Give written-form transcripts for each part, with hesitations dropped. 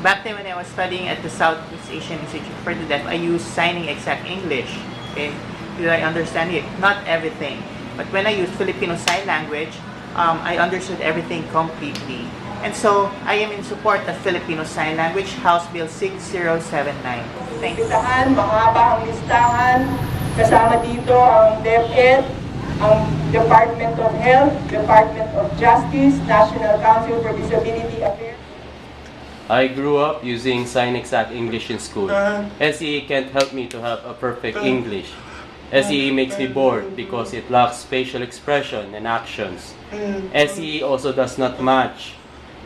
back then when I was studying at the Southeast Asian Institute for the Deaf, I used signing exact English. Okay, did I understand it? Not everything, but when I used Filipino Sign Language, I understood everything completely. And so, I am in support of Filipino Sign Language, House Bill 6079. Thank you. Listahan, mahaba ang listahan. Kasama dito ang DepEd, ang Department of Health, Department of Justice, National Council for Disability Affairs. I grew up using Sign Exact English in school. SEE can't help me to have a perfect English. SEE makes me bored because it lacks facial expression and actions. SEE also does not match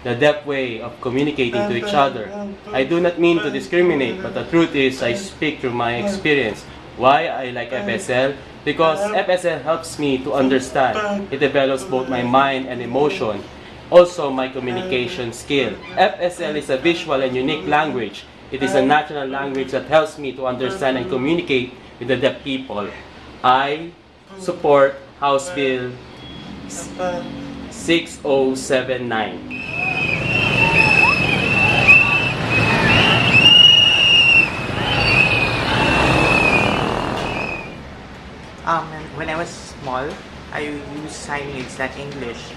the deaf way of communicating to each other. I do not mean to discriminate, but the truth is I speak through my experience. Why I like FSL? Because FSL helps me to understand. It develops both my mind and emotion, also my communication skill. FSL is a visual and unique language. It is a natural language that helps me to understand and communicate with the deaf people. I support House Bill 6079. When I was small, I used signing exact English,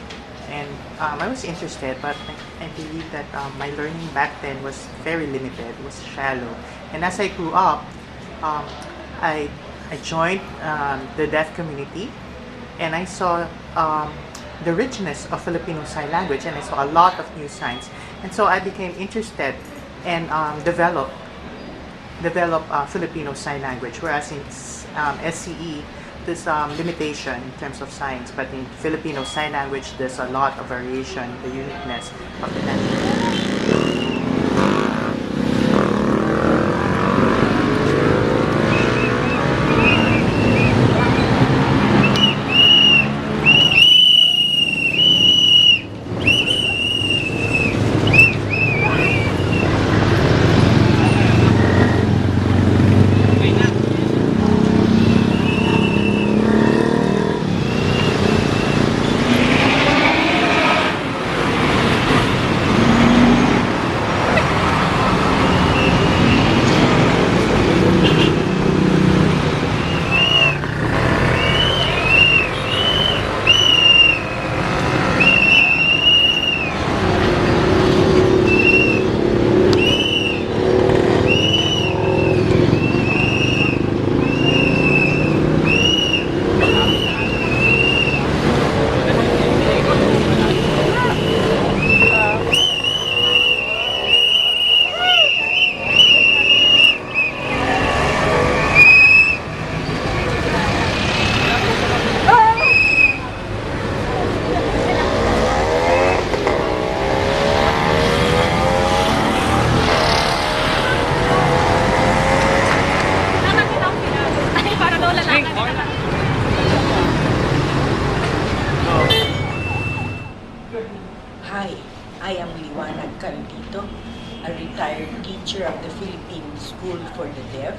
and I was interested, but I believe that my learning back then was very limited, was shallow. And as I grew up, I joined the deaf community, and I saw the richness of Filipino Sign Language, and I saw a lot of new signs. And so I became interested and developed Filipino Sign Language, whereas in SCE, there's limitation in terms of signs, but in Filipino Sign Language, there's a lot of variation, the uniqueness of the language. Hi, I am Liwanag Caldito, a retired teacher of the Philippine School for the Deaf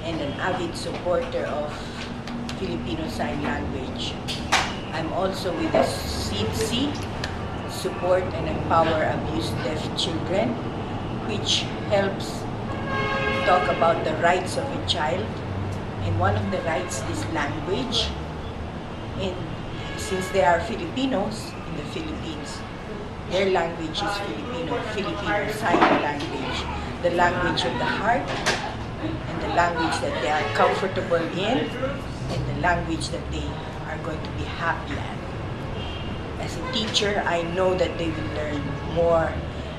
and an avid supporter of Filipino Sign Language. I'm also with the SEEDC, Support and Empower Abused Deaf Children, which helps talk about the rights of a child. And one of the rights is language. And since they are Filipinos in the Philippines, their language is Filipino Sign Language, the language of the heart, and the language that they are comfortable in, and the language that they are going to be happy at. As a teacher, I know that they will learn more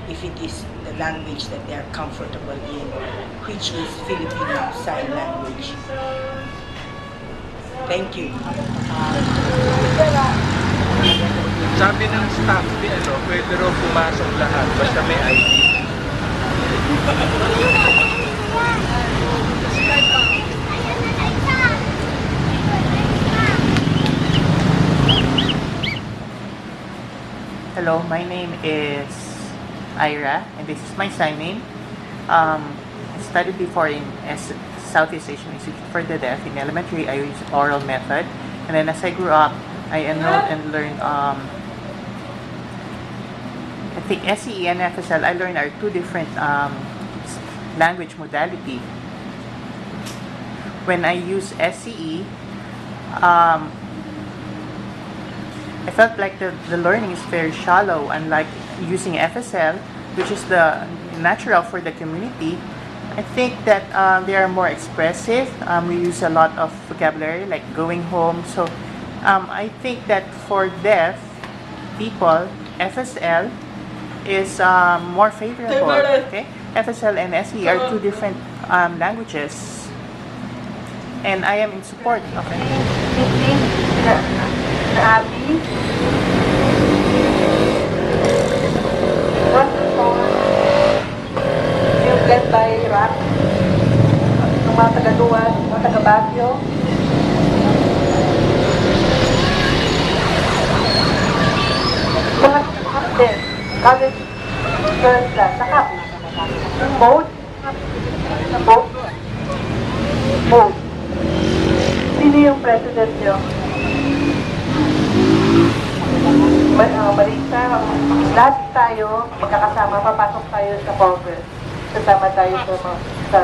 if it is the language that they are comfortable in, which is Filipino Sign Language. Thank you. Sabi ng staff, pwede raw pumasok lahat basta may ID. Hello, my name is Ira, and this is my sign name. I studied before in Southeast Asian Institute for the Deaf. In elementary, I used oral method, and then as I grew up, I enrolled and learned at think SEE and FSL I learned are two different language modality. When I use SEE, I felt like the learning is very shallow, unlike using FSL, which is the natural for the community. I think that they are more expressive. We use a lot of vocabulary like going home. So I think that for deaf people, FSL is more favorable. Okay, FSL and SE are two different languages, and I am in support of it. Abby. What song yung led by Rock? Ng mga taga-Duwan, mga taga-Baguio. Mga captain, college girls lang, saka boat. Boat. Boat. Sino yung president nyo? Marisa, lahat tayo, magkakasama, papasok tayo sa Congress. Kasama tayo sa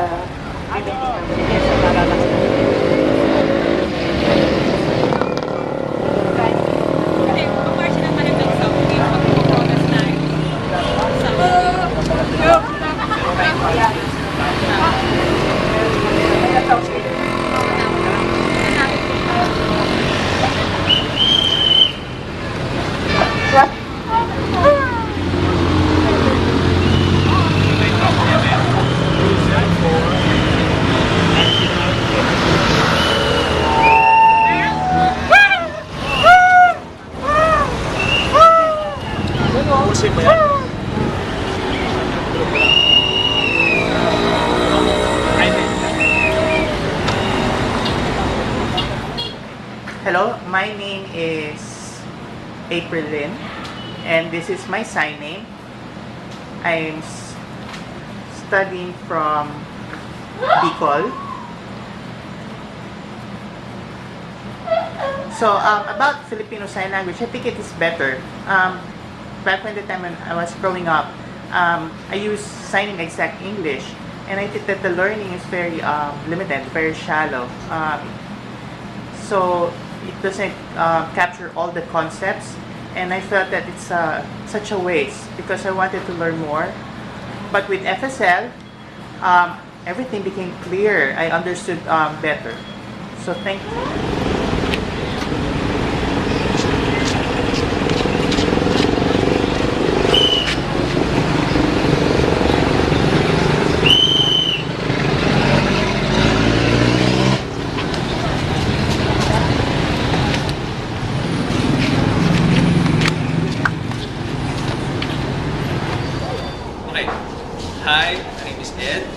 Ubusin mo yan. Hello, my name is April Lynn, and this is my sign name. I'm studying from Bicol. So about Filipino Sign Language, I think it is better. Back when the time when I was growing up, I used Signing Exact English, and I think that the learning is very limited, very shallow. So it doesn't capture all the concepts, and I felt that it's such a waste because I wanted to learn more. But with FSL, everything became clear. I understood better. So thank you. Hi, my name is Ed.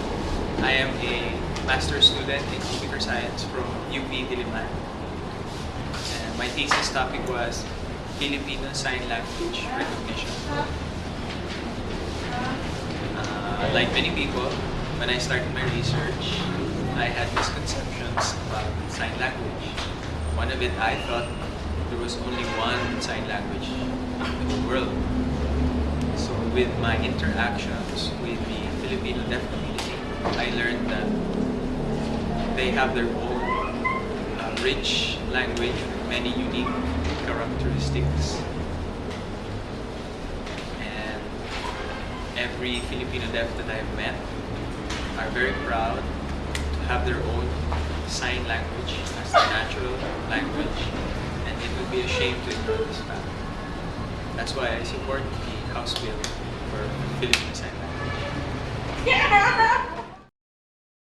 I am a master's student in computer science from UP Diliman. And my thesis topic was Filipino Sign Language Recognition. Like many people, when I started my research, I had misconceptions about sign language. One of it, I thought there was only one sign language in the world. So with my interactions with the Filipino deaf community, I learned that they have their own rich language with many unique characteristics. And every Filipino deaf that I've met are very proud to have their own sign language as their natural language, and it would be a shame to ignore this fact. That's why I support the House Bill for Filipino Sign Language.